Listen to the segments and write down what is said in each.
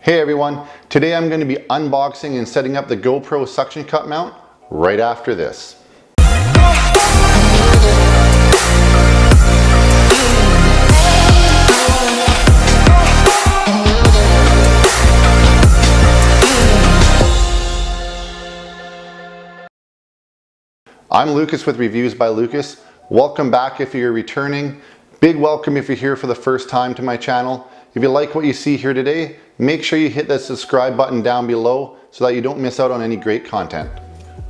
Hey everyone, today I'm going to be unboxing and setting up the GoPro Suction Cup Mount right after this. I'm Lucas with Reviews by Lucas. Welcome back if you're returning. Big welcome if you're here for the first time to my channel. If you like what you see here today, make sure you hit that subscribe button down below so that you don't miss out on any great content.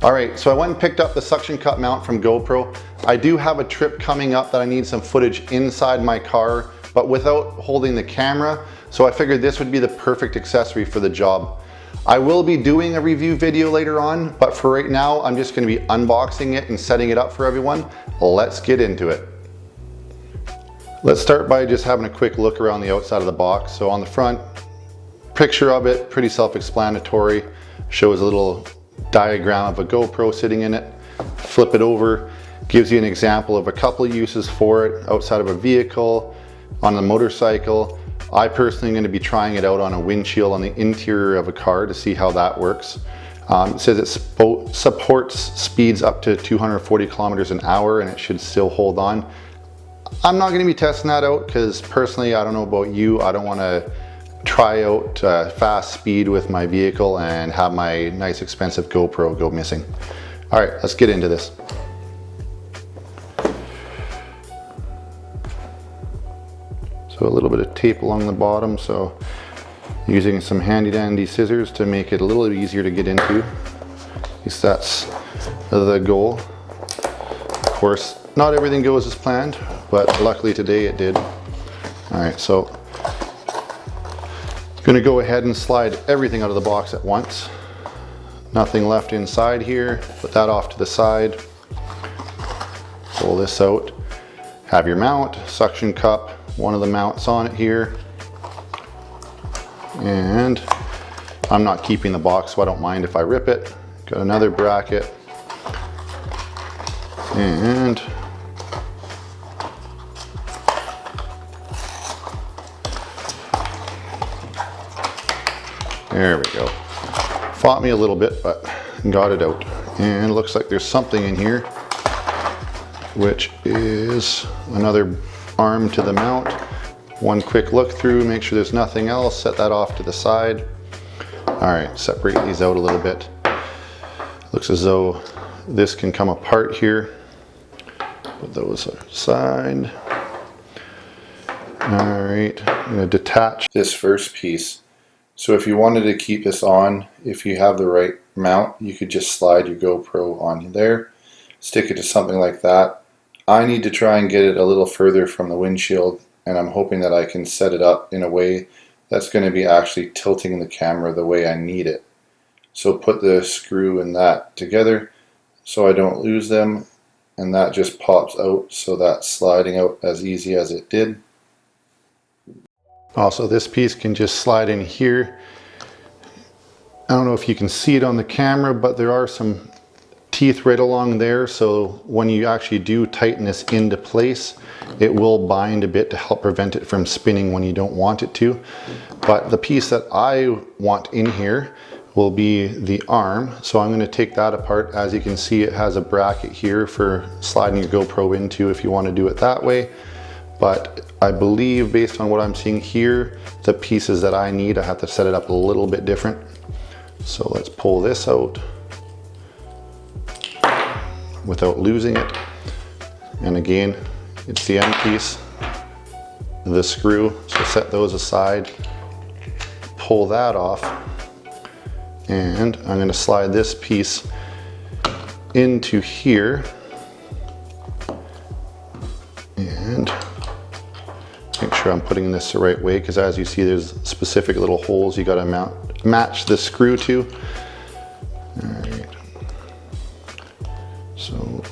Alright, so I went and picked up the suction cup mount from GoPro. I do have a trip coming up that I need some footage inside my car, but without holding the camera, so I figured this would be the perfect accessory for the job. I will be doing a review video later on, but for right now, I'm just going to be unboxing it and setting it up for everyone. Let's get into it. Let's start by just having a quick look around the outside of the box. So on the front, picture of it, pretty self-explanatory. Shows a little diagram of a GoPro sitting in it. Flip it over, gives you an example of a couple of uses for it outside of a vehicle, on a motorcycle. I personally am going to be trying it out on a windshield on the interior of a car to see how that works. It says it supports speeds up to 240 kilometers an hour and it should still hold on. I'm not going to be testing that out because personally, I don't know about you, I don't want to try out fast speed with my vehicle and have my nice expensive GoPro go missing. All right, let's get into this. So a little bit of tape along the bottom, so using some handy dandy scissors to make it a little easier to get into. At least that's the goal. Of course, not everything goes as planned, but luckily today it did. All right, so I'm gonna go ahead and slide everything out of the box at once. Nothing left inside here. Put that off to the side. Pull this out. Have your mount, suction cup, one of the mounts on it here. And I'm not keeping the box, so I don't mind if I rip it. Got another bracket. And there we go. Fought me a little bit, but got it out. And it looks like there's something in here, which is another arm to the mount. One quick look through, make sure there's nothing else, set that off to the side. All right, separate these out a little bit. Looks as though this can come apart here. Put those aside. All right, I'm gonna detach this first piece. So if you wanted to keep this on, if you have the right mount, you could just slide your GoPro on there, stick it to something like that. I need to try and get it a little further from the windshield, and I'm hoping that I can set it up in a way that's going to be actually tilting the camera the way I need it. So put the screw and that together so I don't lose them, and that just pops out, so that's sliding out as easy as it did. Also, this piece can just slide in here. I don't know if you can see it on the camera, but there are some teeth right along there, so when you actually do tighten this into place, it will bind a bit to help prevent it from spinning when you don't want it to. But the piece that I want in here will be the arm, so I'm going to take that apart. As you can see, it has a bracket here for sliding your GoPro into if you want to do it that way. But I believe, based on what I'm seeing here, the pieces that I need, I have to set it up a little bit different. So let's pull this out without losing it. And again, it's the end piece, the screw, so set those aside, pull that off, and I'm going to slide this piece into here and make sure I'm putting this the right way, because as you see, there's specific little holes you got to match the screw to. All right. So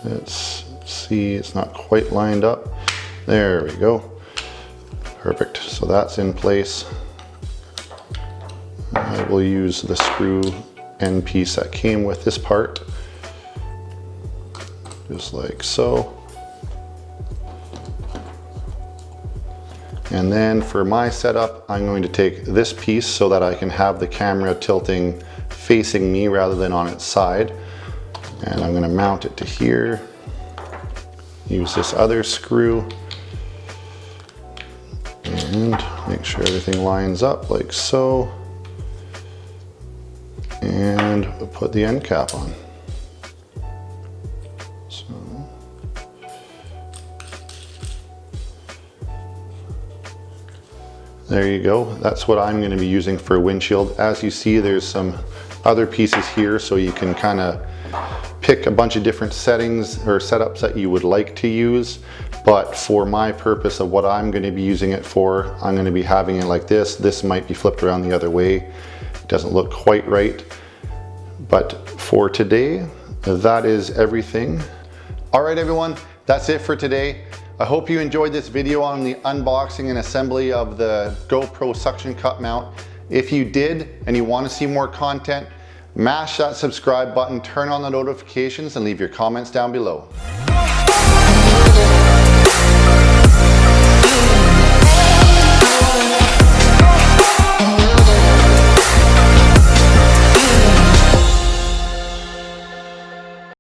let's see, it's not quite lined up. There we go. Perfect. So that's in place. I will use the screw end piece that came with this part, just like so. And then for my setup, I'm going to take this piece so that I can have the camera tilting facing me rather than on its side. And I'm going to mount it to here. Use this other screw and make sure everything lines up like so. And put the end cap on. So. There you go. That's what I'm going to be using for a windshield. As you see, there's some other pieces here, so you can kind of pick a bunch of different settings or setups that you would like to use. But for my purpose of what I'm going to be using it for, I'm going to be having it like this. This might be flipped around the other way. It doesn't look quite right. But for today, that is everything. All right, everyone, that's it for today. I hope you enjoyed this video on the unboxing and assembly of the GoPro Suction Cup Mount. If you did and you want to see more content, mash that subscribe button, turn on the notifications, and leave your comments down below.